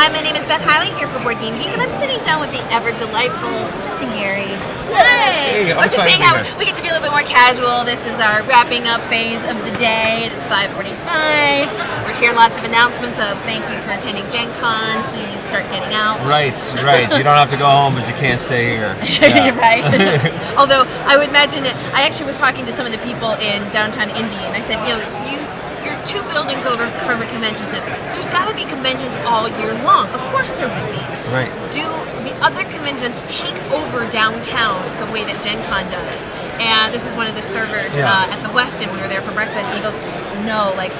Hi, my name is Beth Hiley here for Board Game Geek, and I'm sitting down with the ever delightful Justin Gary. Hey! I was just saying how we get to be a little bit more casual. This is our wrapping up phase of the day. It's 5:45. We're hearing lots of announcements of thank you for attending Gen Con. Please start getting out. Right. You don't have to go home, but you can't stay here. Yeah. Right. Although I would imagine that I actually was talking to some of the people in downtown Indy, and I said, you're 2 buildings over from a convention center. There's got to be conventions all year long. Of course there would be. Right. Do the other conventions take over downtown the way that Gen Con does? And this is one of the servers at the Westin. We were there for breakfast, and he goes, no, like,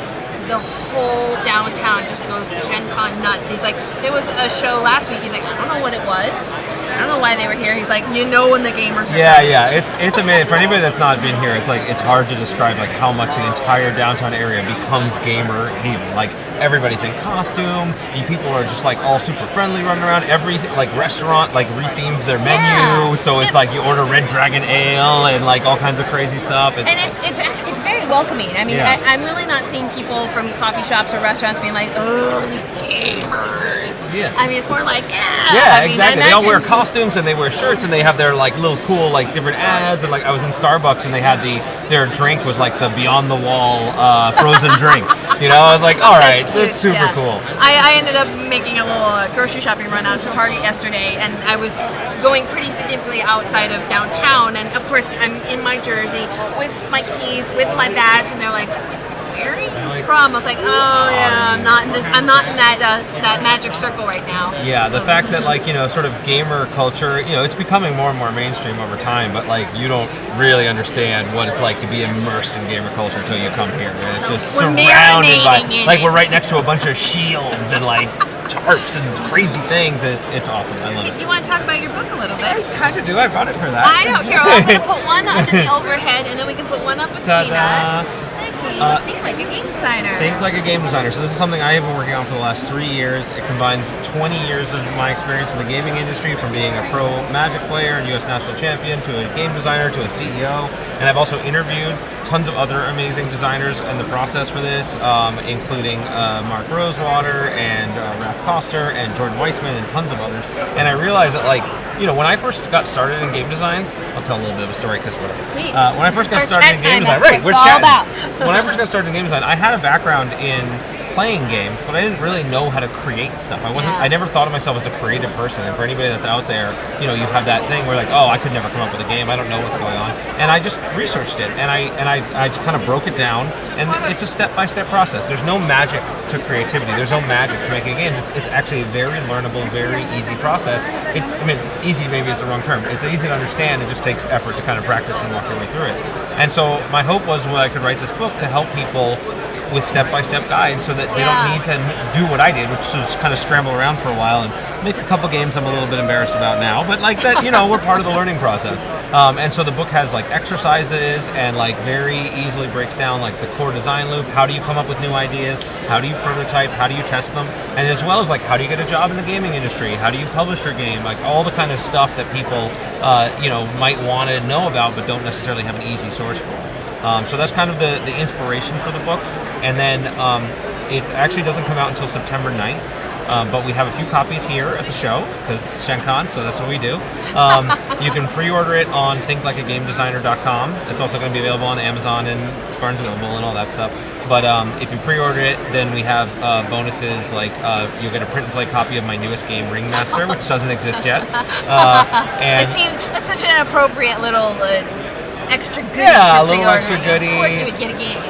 the whole downtown just goes Gen Con nuts. He's like, there was a show last week. He's like, I don't know what it was. I don't know why they were here. He's like, when the gamers are coming. It's amazing. For anybody that's not been here, it's hard to describe like how much the entire downtown area becomes gamer haven. Like everybody's in costume. People are just like all super friendly running around. Every like restaurant like rethemes their menu. So it's like you order Red Dragon Ale and like all kinds of crazy stuff. And it's very welcoming. I mean, I'm really not seeing people from coffee shops or restaurants being like, oh, the gamers. Yeah. I mean, it's more like, exactly. They all wear costumes and they wear shirts and they have their like little cool like different ads. And like I was in Starbucks and they had their drink was like the Beyond the Wall frozen drink. I was like, all right, that's super cool. I ended up making a little grocery shopping run out to Target yesterday, and I was going pretty significantly outside of downtown. And of course, I'm in my jersey with my keys, with my badge, and they're like, where are you from? I was like, I'm not in that magic circle right now. Yeah, the fact that like sort of gamer culture, it's becoming more and more mainstream over time, but like you don't really understand what it's like to be immersed in gamer culture until you come here. And it's just surrounded by like we're right next to a bunch of shields and like tarps and crazy things, and it's awesome. I love it. You want to talk about your book a little bit? I kind of do. I brought it for that. I know. Here, I'm going to put one under the overhead, and then we can put one up between us. Think like a game designer. Think like a game designer. So this is something I have been working on for the last 3 years. It combines 20 years of my experience in the gaming industry, from being a pro Magic player and U.S. national champion to a game designer to a CEO. And I've also interviewed tons of other amazing designers in the process for this, including Mark Rosewater and Raph Koster and Jordan Weissman and tons of others. And I realized that when I first got started in game design, I'll tell a little bit of a story because please. When I first got started in game design, we're chatting. When I first got started in game design, I had a background in playing games, but I didn't really know how to create stuff. I never thought of myself as a creative person. And for anybody that's out there, you have that thing where like, I could never come up with a game. I don't know what's going on. And I just researched it, and I just kind of broke it down. And it's a step-by-step process. There's no magic to creativity. There's no magic to making games. It's actually a very learnable, very easy process. Easy maybe is the wrong term. It's easy to understand. It just takes effort to kind of practice and walk your way through it. And so my hope was when I could write this book to help people with step-by-step guides so that they don't need to do what I did, which was kind of scramble around for a while and make a couple games I'm a little bit embarrassed about now, but like that, we're part of the learning process. And so the book has like exercises and like very easily breaks down like the core design loop. How do you come up with new ideas? How do you prototype? How do you test them? And as well as like, how do you get a job in the gaming industry? How do you publish your game? Like all the kind of stuff that people, might want to know about, but don't necessarily have an easy source for. So that's kind of the inspiration for the book. And then it actually doesn't come out until September 9th, but we have a few copies here at the show, because it's Gen Con, so that's what we do. You can pre-order it on thinklikeagamedesigner.com. It's also going to be available on Amazon and Barnes & Noble and all that stuff. But if you pre-order it, then we have bonuses, like you'll get a print-and-play copy of my newest game, Ringmaster, which doesn't exist yet. It seems that's such an appropriate little... extra goodie a little extra goodie. Of course you would get a game.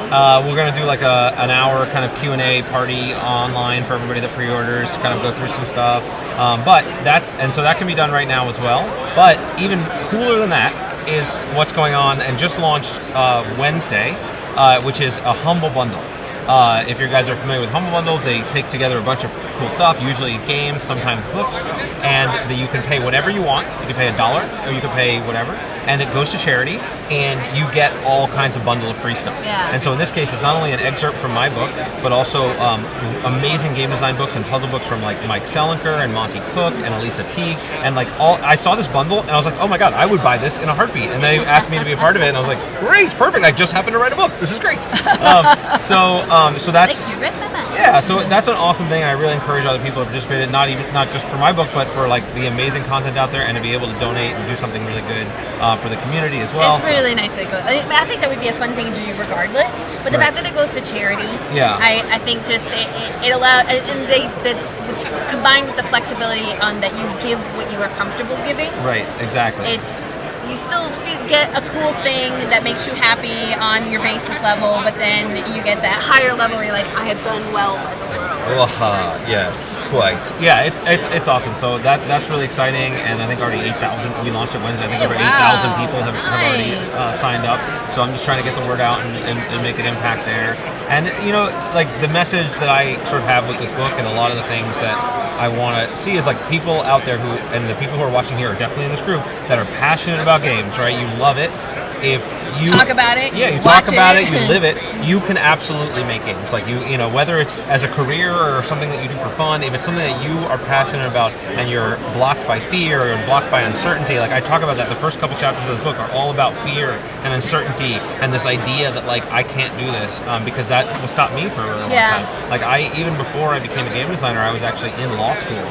We're going to do like an hour kind of Q&A party online for everybody that pre-orders to kind of go through some stuff. So that can be done right now as well. But even cooler than that is what's going on and just launched Wednesday, which is a Humble Bundle. If you guys are familiar with Humble Bundles, they take together a bunch of cool stuff, usually games, sometimes books, and you can pay whatever you want. You can pay $1 or you can pay whatever, and it goes to charity. and you get all kinds of bundle of free stuff. Yeah. And so in this case, it's not only an excerpt from my book, but also amazing game design books and puzzle books from like Mike Selinker and Monty Cook and Elisa Teague, and like I saw this bundle and I was like, oh my god, I would buy this in a heartbeat. And then he asked me to be a part of it, and I was like, great, perfect. I just happened to write a book. This is great. So that's Thank you, read my mind. yeah. So that's an awesome thing. I really encourage other people to participate in not just for my book, but for like the amazing content out there, and to be able to donate and do something really good for the community as well. It's really nice that it goes. I think that would be a fun thing to do regardless. But the fact that it goes to charity, I think just it allows, and combined with the flexibility on that you give what you are comfortable giving. Right. Exactly. You still get a cool thing that makes you happy on your basis level, but then you get that higher level where you're like, I have done well by the world. Yes, quite. Yeah, it's awesome. So that's really exciting, and I think already 8,000. We launched it Wednesday. I think over 8,000 people have already signed up. So I'm just trying to get the word out and make an impact there. And like the message that I sort of have with this book, and a lot of the things that I want to see is like people out there and the people who are watching here are definitely in this group that are passionate about games, right? You love it. If you talk about it, you talk about it, you live it, you can absolutely make games. Like you know, whether it's as a career or something that you do for fun, if it's something that you are passionate about and you're blocked by fear or blocked by uncertainty, like I talk about that. The first couple chapters of the book are all about fear and uncertainty and this idea that like I can't do this because that will stop me for a really long time. Like even before I became a game designer, I was actually in law school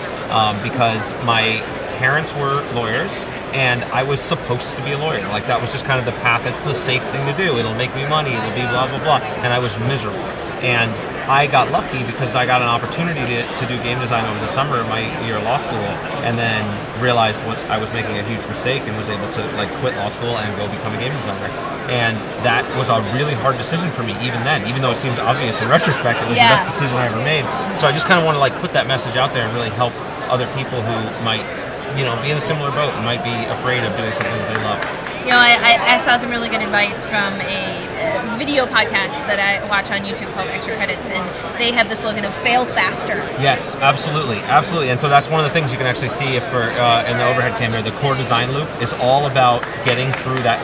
because my parents were lawyers, and I was supposed to be a lawyer. Like that was just kind of the path. It's the safe thing to do. It'll make me money. It'll be blah, blah, blah. And I was miserable. And I got lucky because I got an opportunity to do game design over the summer of my year of law school, and then realized what I was making a huge mistake and was able to like quit law school and go become a game designer. And that was a really hard decision for me even then, even though it seems obvious in retrospect, it was the best decision I ever made. So I just kind of want to like put that message out there and really help other people who might be in a similar boat and might be afraid of doing something that they love. I saw some really good advice from a video podcast that I watch on YouTube called Extra Credits, and they have the slogan of "Fail faster." Yes, absolutely. And so that's one of the things you can actually see if in the overhead camera. The core design loop is all about getting through that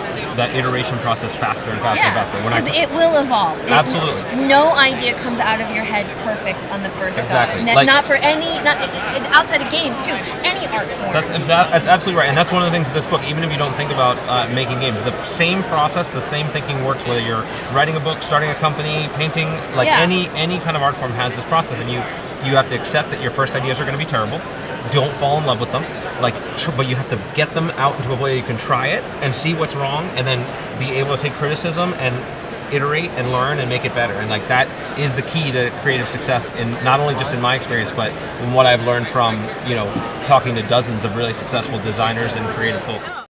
iteration process faster and faster and faster. Because it will evolve. Absolutely. No idea comes out of your head perfect on the first go. Not for outside of games too. Any art form. That's absolutely right, and that's one of the things of this book. Even if you don't think about making games, the same process, the same thinking works. Whether you're writing a book, starting a company, painting, any kind of art form has this process, and you have to accept that your first ideas are going to be terrible. Don't fall in love with them, but you have to get them out into a way you can try it and see what's wrong, and then be able to take criticism and iterate and learn and make it better. And like that is the key to creative success, in not only just in my experience, but in what I've learned from talking to dozens of really successful designers and creative folk.